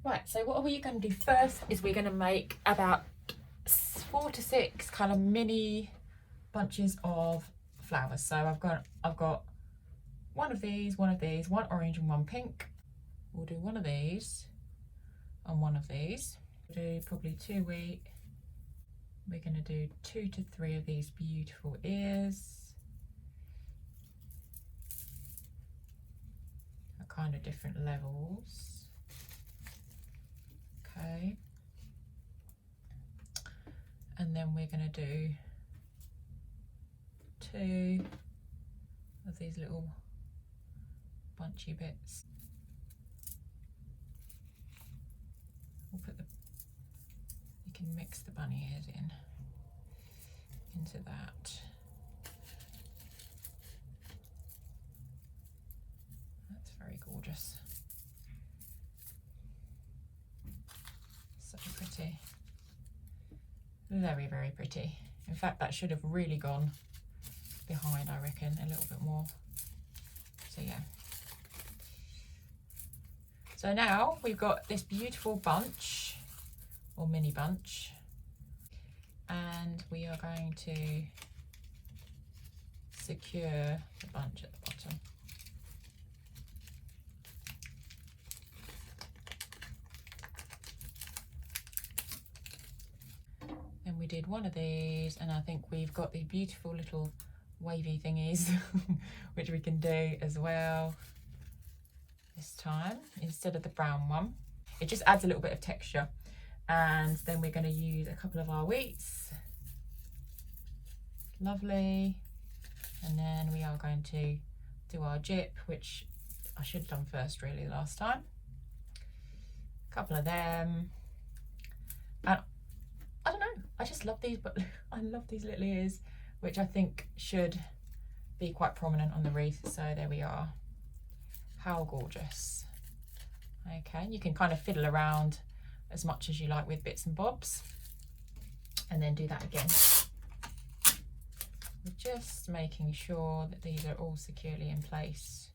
Right, so what are we going to do first is we're going to make about 4 to 6 kind of mini bunches of flowers. So I've got one of these, one orange and one pink. We'll do one of these and one of these. We'll do probably 2 wheat. We're going to do 2 to 3 of these beautiful ears. At kind of different levels. Okay. And then we're going to do 2 of these little bunchy bits. We'll put you can mix the bunny ears into that. That's very gorgeous. So pretty. Very, very pretty. In fact, that should have really gone behind, I reckon, a little bit more. So yeah. So now we've got this beautiful bunch, or mini bunch, and we are going to secure the bunch at the bottom. Then we did one of these, and I think we've got the beautiful little wavy thingies which we can do as well this time instead of the brown one. It just adds a little bit of texture. And then we're going to use a couple of our wheats. Lovely. And then we are going to do our jip, which I should have done first really last time. A couple of them. And I don't know, I just love these, but I love these little ears, which I think should be quite prominent on the wreath. So there we are. How gorgeous. Okay, you can kind of fiddle around as much as you like with bits and bobs, and then do that again. We're just making sure that these are all securely in place.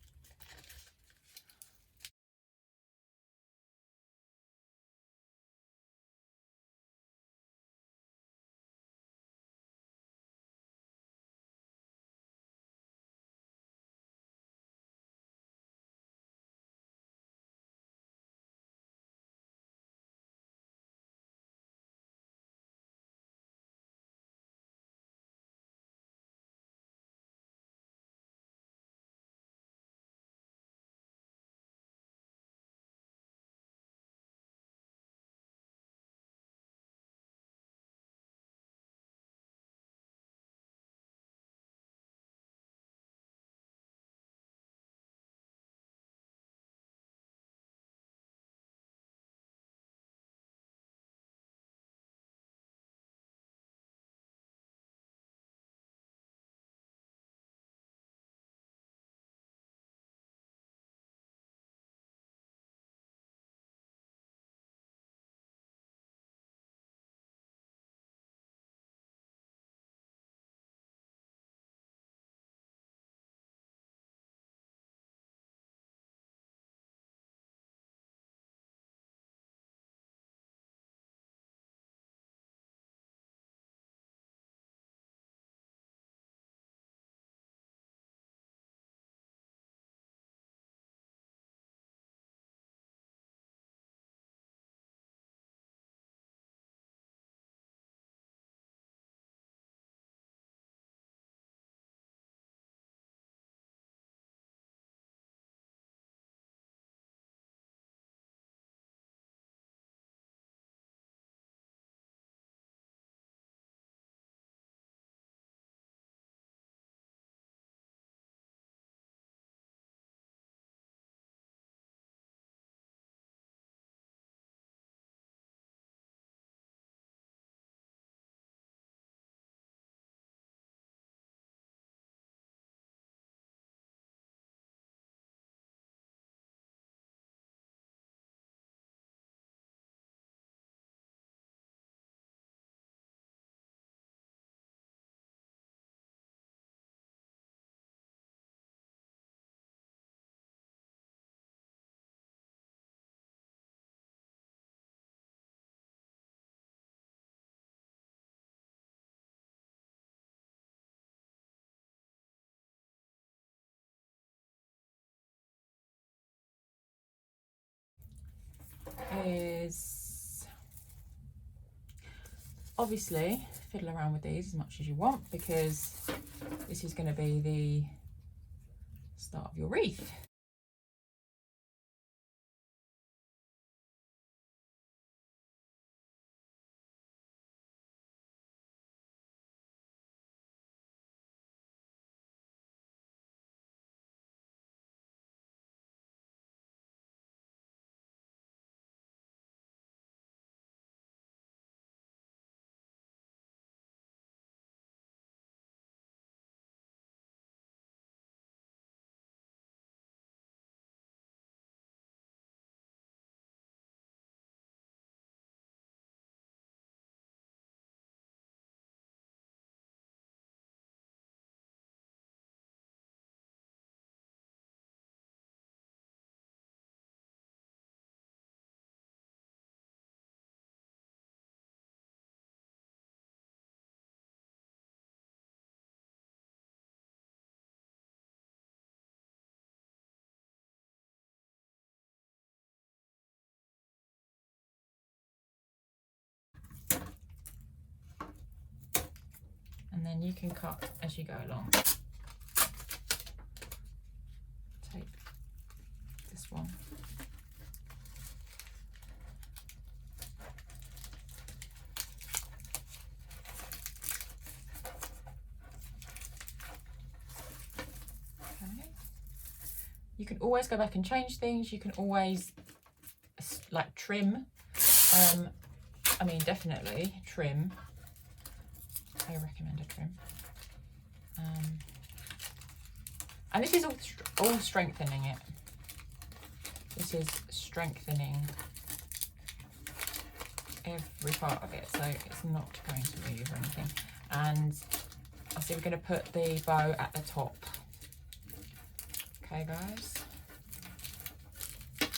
is obviously fiddle around with these as much as you want, because this is going to be the start of your wreath. And then you can cut as you go along. Take this one. Okay. You can always go back and change things. You can always like trim. I mean, definitely trim. I recommend a trim. And this is all strengthening it. This is strengthening every part of it, so it's not going to move or anything. And obviously we're going to put the bow at the top. Okay, guys.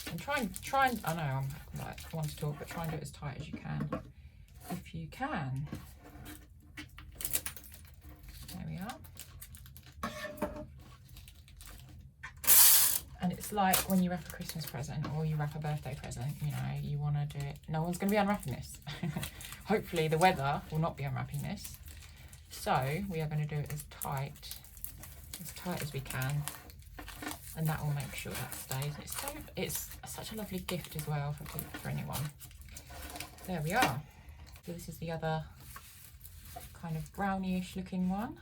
And try and I know I'm like I want to talk, but try and do it as tight as you can, if you can. There we are. And it's like when you wrap a Christmas present or you wrap a birthday present, you know, you want to do it. No one's going to be unwrapping this. Hopefully the weather will not be unwrapping this. So we are going to do it as tight as we can. And that will make sure that stays. It's such a lovely gift as well for anyone. There we are. So this is the other kind of brownish looking one.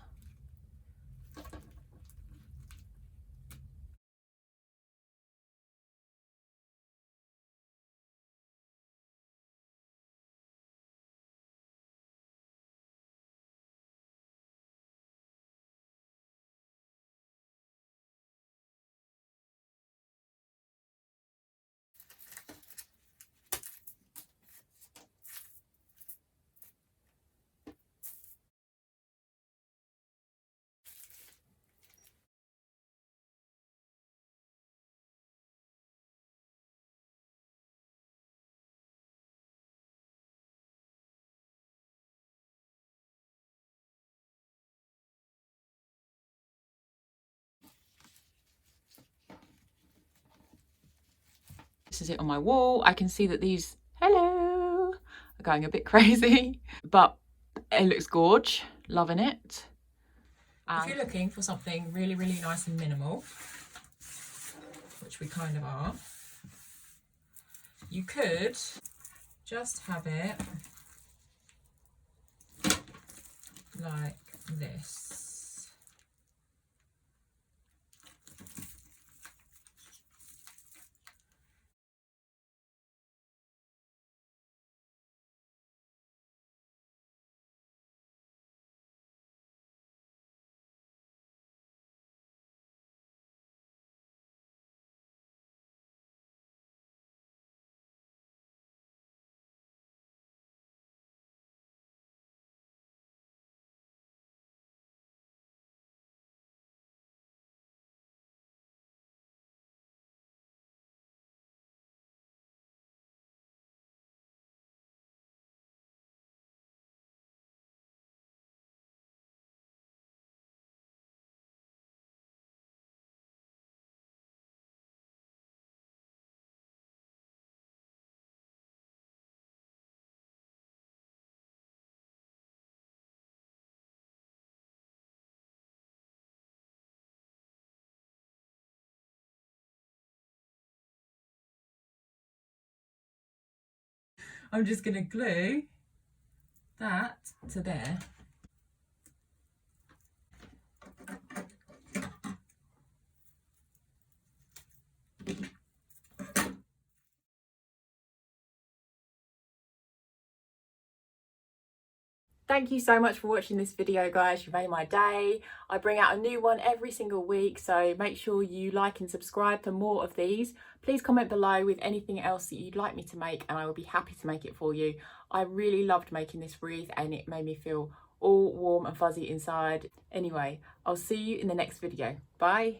This is it on my wall. I can see that these, hello, are going a bit crazy, but it looks gorge. Loving it. If you're looking for something really, really nice and minimal, which we kind of are, you could just have it like this. I'm just going to glue that to there. Thank you so much for watching this video, guys. You made my day. I bring out a new one every single week, so make sure you like and subscribe for more of these. Please comment below with anything else that you'd like me to make, and I will be happy to make it for you. I really loved making this wreath, and it made me feel all warm and fuzzy inside. Anyway, I'll see you in the next video. Bye.